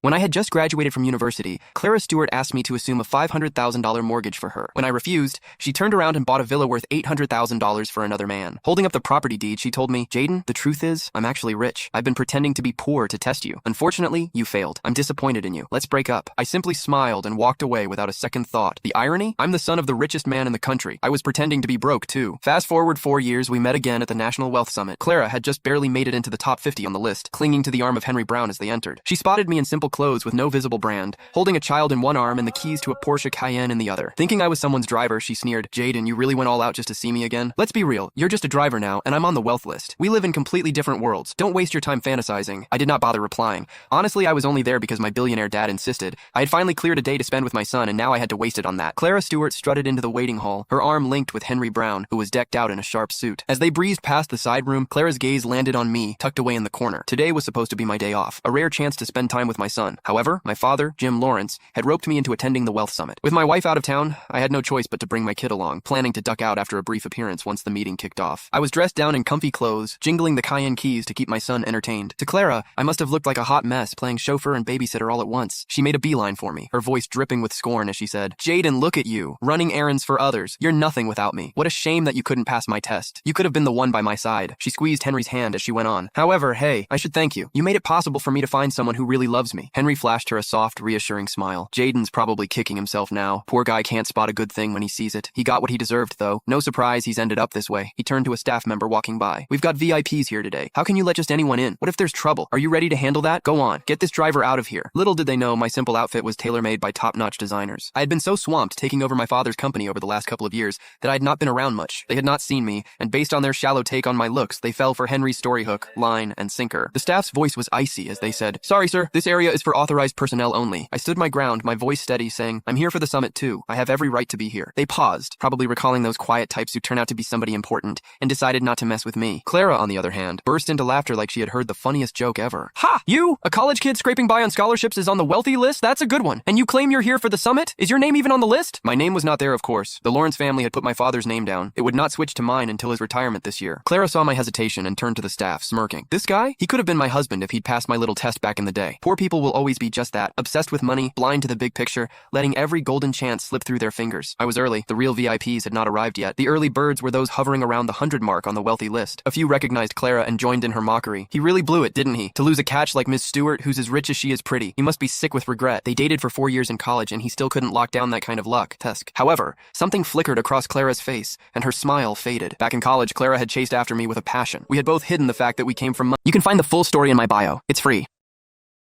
When I had just graduated from university, Clara Stewart asked me to assume a $500,000 mortgage for her. When I refused, she turned around and bought a villa worth $800,000 for another man. Holding up the property deed, she told me, "Jaden, the truth is, I'm actually rich. I've been pretending to be poor to test you. Unfortunately, you failed. I'm disappointed in you. Let's break up." I simply smiled and walked away without a second thought. The irony? I'm the son of the richest man in the country. I was pretending to be broke, too. Fast forward 4 years, we met again at the National Wealth Summit. Clara had just barely made it into the top 50 on the list, clinging to the arm of Henry Brown as they entered. She spotted me in simple clothes with no visible brand, holding a child in one arm and the keys to a Porsche Cayenne in the other. Thinking I was someone's driver, she sneered, "Jaden, you really went all out just to see me again? Let's be real, you're just a driver now, and I'm on the wealth list. We live in completely different worlds. Don't waste your time fantasizing." I did not bother replying. Honestly, I was only there because my billionaire dad insisted. I had finally cleared a day to spend with my son, and now I had to waste it on that. Clara Stewart strutted into the waiting hall, her arm linked with Henry Brown, who was decked out in a sharp suit. As they breezed past the side room, Clara's gaze landed on me, tucked away in the corner. Today was supposed to be my day off, a rare chance to spend time with my son. However, my father, Jim Lawrence, had roped me into attending the Wealth Summit. With my wife out of town, I had no choice but to bring my kid along, planning to duck out after a brief appearance once the meeting kicked off. I was dressed down in comfy clothes, jingling the Cayenne keys to keep my son entertained. To Clara, I must have looked like a hot mess, playing chauffeur and babysitter all at once. She made a beeline for me, her voice dripping with scorn as she said, "Jaden, look at you, running errands for others. You're nothing without me. What a shame that you couldn't pass my test. You could have been the one by my side." She squeezed Henry's hand as she went on. "However, hey, I should thank you. You made it possible for me to find someone who really loves me." Henry flashed her a soft, reassuring smile. "Jaden's probably kicking himself now. Poor guy can't spot a good thing when he sees it. He got what he deserved, though. No surprise he's ended up this way." He turned to a staff member walking by. "We've got VIPs here today. How can you let just anyone in? What if there's trouble? Are you ready to handle that? Go on. Get this driver out of here." Little did they know my simple outfit was tailor-made by top-notch designers. I had been so swamped taking over my father's company over the last couple of years that I had not been around much. They had not seen me, and based on their shallow take on my looks, they fell for Henry's story hook, line, and sinker. The staff's voice was icy as they said, "Sorry, sir. This area is for authorized personnel only." I stood my ground, my voice steady, saying, "I'm here for the summit too. I have every right to be here." They paused, probably recalling those quiet types who turn out to be somebody important, and decided not to mess with me. Clara, on the other hand, burst into laughter like she had heard the funniest joke ever. "Ha! You? A college kid scraping by on scholarships is on the wealthy list? That's a good one. And you claim you're here for the summit? Is your name even on the list?" My name was not there, of course. The Lawrence family had put my father's name down. It would not switch to mine until his retirement this year. Clara saw my hesitation and turned to the staff, smirking. "This guy? He could have been my husband if he'd passed my little test back in the day. Poor people will always be just that, obsessed with money, blind to the big picture, letting every golden chance slip through their fingers." I was early. The real VIPs had not arrived yet. The early birds were those hovering around the 100 mark on the wealthy list. A few recognized Clara and joined in her mockery. "He really blew it, didn't he? To lose a catch like Miss Stewart, who's as rich as she is pretty. He must be sick with regret. They dated for 4 years in college and he still couldn't lock down that kind of luck." Tusk. However, something flickered across Clara's face, and her smile faded. Back in college, Clara had chased after me with a passion. We had both hidden the fact that we came from money. You can find the full story in my bio. It's free.